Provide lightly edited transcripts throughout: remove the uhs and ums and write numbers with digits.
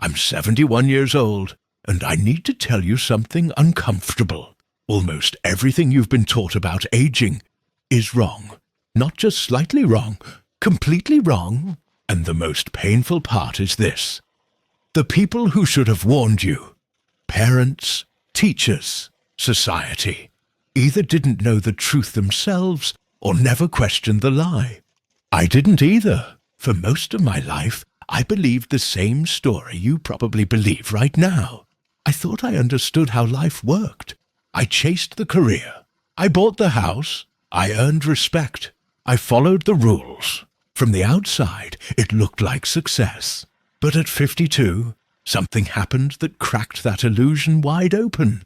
I'm 71 years old, and I need to tell you something uncomfortable. Almost everything you've been taught about aging is wrong. Not just slightly wrong, completely wrong. And the most painful part is this. The people who should have warned you, parents, teachers, society, either didn't know the truth themselves or never questioned the lie. I didn't either. For most of my life, I believed the same story you probably believe right now. I thought I understood how life worked. I chased the career. I bought the house. I earned respect. I followed the rules. From the outside, it looked like success. But at 52, something happened that cracked that illusion wide open.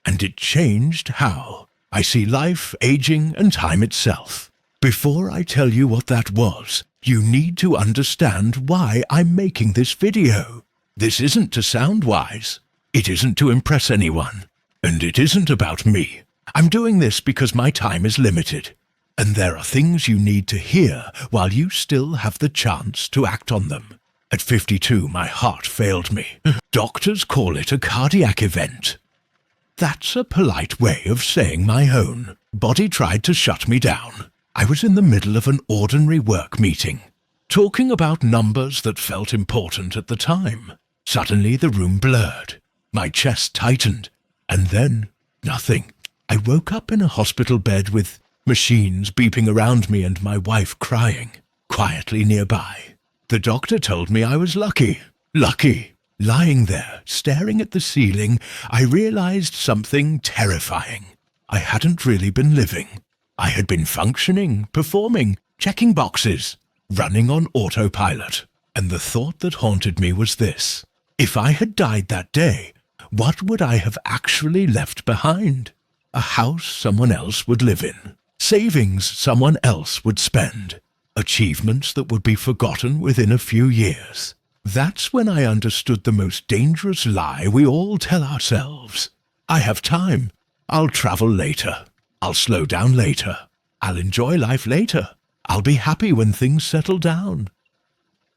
And it changed how I see life, aging, and time itself. Before I tell you what that was, you need to understand why I'm making this video. This isn't to sound wise. It isn't to impress anyone. And it isn't about me. I'm doing this because my time is limited. And there are things you need to hear while you still have the chance to act on them. At 52, my heart failed me. Doctors call it a cardiac event. That's a polite way of saying my own. Body tried to shut me down. I was in the middle of an ordinary work meeting, talking about numbers that felt important at the time. Suddenly the room blurred. My chest tightened. And then, nothing. I woke up in a hospital bed with machines beeping around me and my wife crying, quietly nearby. The doctor told me I was lucky. Lucky. Lying there, staring at the ceiling, I realized something terrifying. I hadn't really been living. I had been functioning, performing, checking boxes, running on autopilot. And the thought that haunted me was this. If I had died that day, what would I have actually left behind? A house someone else would live in. Savings someone else would spend. Achievements that would be forgotten within a few years. That's when I understood the most dangerous lie we all tell ourselves. I have time. I'll travel later. I'll slow down later. I'll enjoy life later. I'll be happy when things settle down.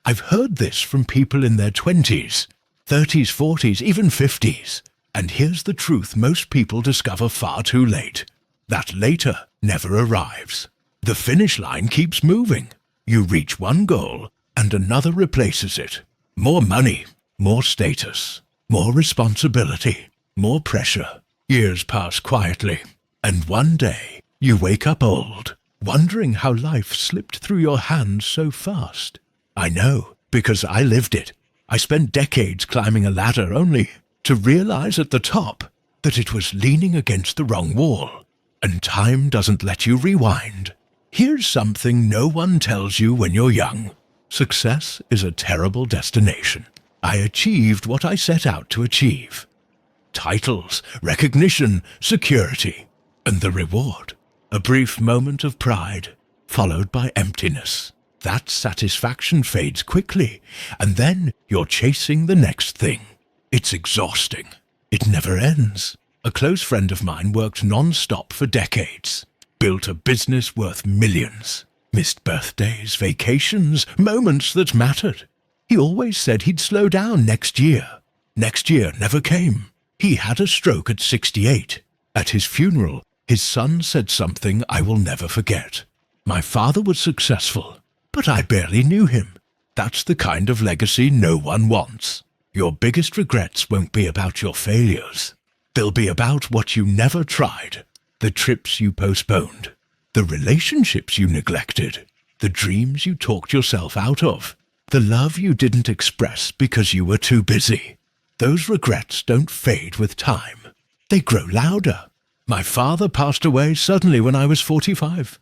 I've heard this from people in their 20s, 30s, 40s, even 50s. And here's the truth most people discover far too late. That later never arrives. The finish line keeps moving. You reach one goal and another replaces it. More money, more status, more responsibility, more pressure. Years pass quietly. And one day, you wake up old, wondering how life slipped through your hands so fast. I know, because I lived it. I spent decades climbing a ladder only to realize at the top that it was leaning against the wrong wall. And time doesn't let you rewind. Here's something no one tells you when you're young. Success is a terrible destination. I achieved what I set out to achieve. Titles, recognition, security. And the reward, a brief moment of pride, followed by emptiness. That satisfaction fades quickly, and then you're chasing the next thing. It's exhausting. It never ends. A close friend of mine worked non-stop for decades, built a business worth millions, missed birthdays, vacations, moments that mattered. He always said he'd slow down next year. Next year never came. He had a stroke at 68. At his funeral, his son said something I will never forget. My father was successful, but I barely knew him. That's the kind of legacy no one wants. Your biggest regrets won't be about your failures. They'll be about what you never tried, the trips you postponed, the relationships you neglected, the dreams you talked yourself out of, the love you didn't express because you were too busy. Those regrets don't fade with time. They grow louder. My father passed away suddenly when I was 45.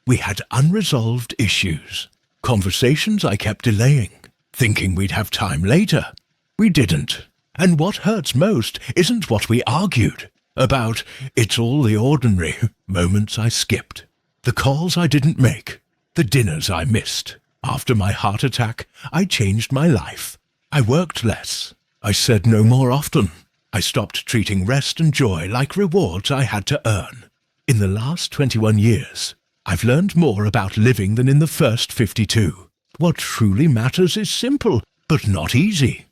We had unresolved issues, conversations I kept delaying, thinking we'd have time later. We didn't. And what hurts most isn't what we argued about. It's all the ordinary moments I skipped, the calls I didn't make, the dinners I missed. After my heart attack, I changed my life. I worked less. I said no more often. I stopped treating rest and joy like rewards I had to earn. In the last 21 years, I've learned more about living than in the first 52. What truly matters is simple, but not easy.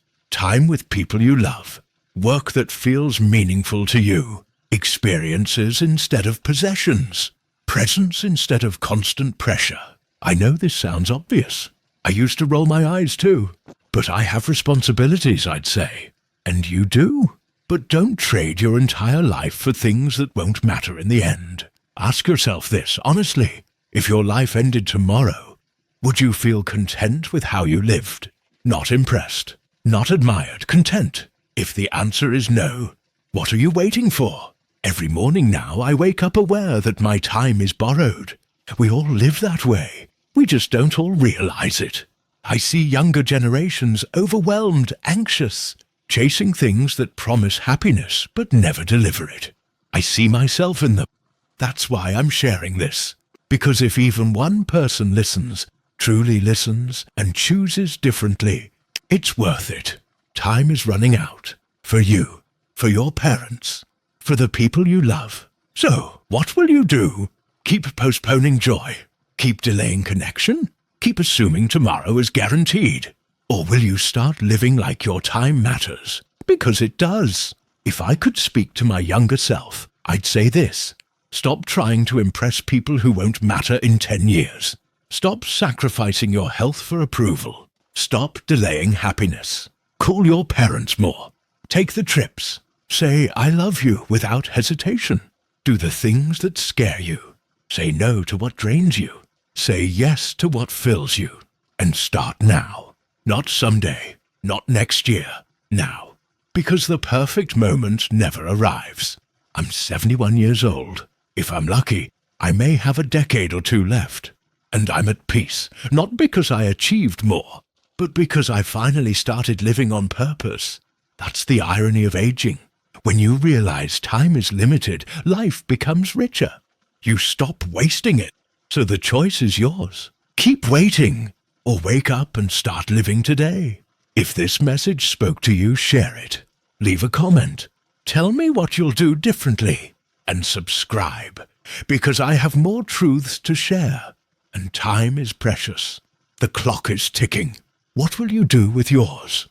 time with people you love, work that feels meaningful to you, experiences instead of possessions, presence instead of constant pressure. I know this sounds obvious. I used to roll my eyes too. But I have responsibilities, I'd say. And you do. But don't trade your entire life for things that won't matter in the end. Ask yourself this, honestly. If your life ended tomorrow, would you feel content with how you lived? Not impressed, not admired, content. If the answer is no, what are you waiting for? Every morning now I wake up aware that my time is borrowed. We all live that way. We just don't all realize it. I see younger generations overwhelmed, anxious, chasing things that promise happiness but never deliver it. I see myself in them. That's why I'm sharing this. Because if even one person listens, truly listens, and chooses differently, it's worth it. Time is running out. For you, for your parents, for the people you love. So, what will you do? Keep postponing joy? Keep delaying connection? Keep assuming tomorrow is guaranteed? Or will you start living like your time matters? Because it does. If I could speak to my younger self, I'd say this. Stop trying to impress people who won't matter in 10 years. Stop sacrificing your health for approval. Stop delaying happiness. Call your parents more. Take the trips. Say, I love you without hesitation. Do the things that scare you. Say no to what drains you. Say yes to what fills you. And start now. Not someday. Not next year. Now. Because the perfect moment never arrives. I'm 71 years old. If I'm lucky, I may have a decade or two left. And I'm at peace, not because I achieved more, but because I finally started living on purpose. That's the irony of aging. When you realize time is limited, life becomes richer. You stop wasting it. So the choice is yours. Keep waiting, or wake up and start living today. If this message spoke to you, share it. Leave a comment. Tell me what you'll do differently. And subscribe, because I have more truths to share. And time is precious. The clock is ticking. What will you do with yours?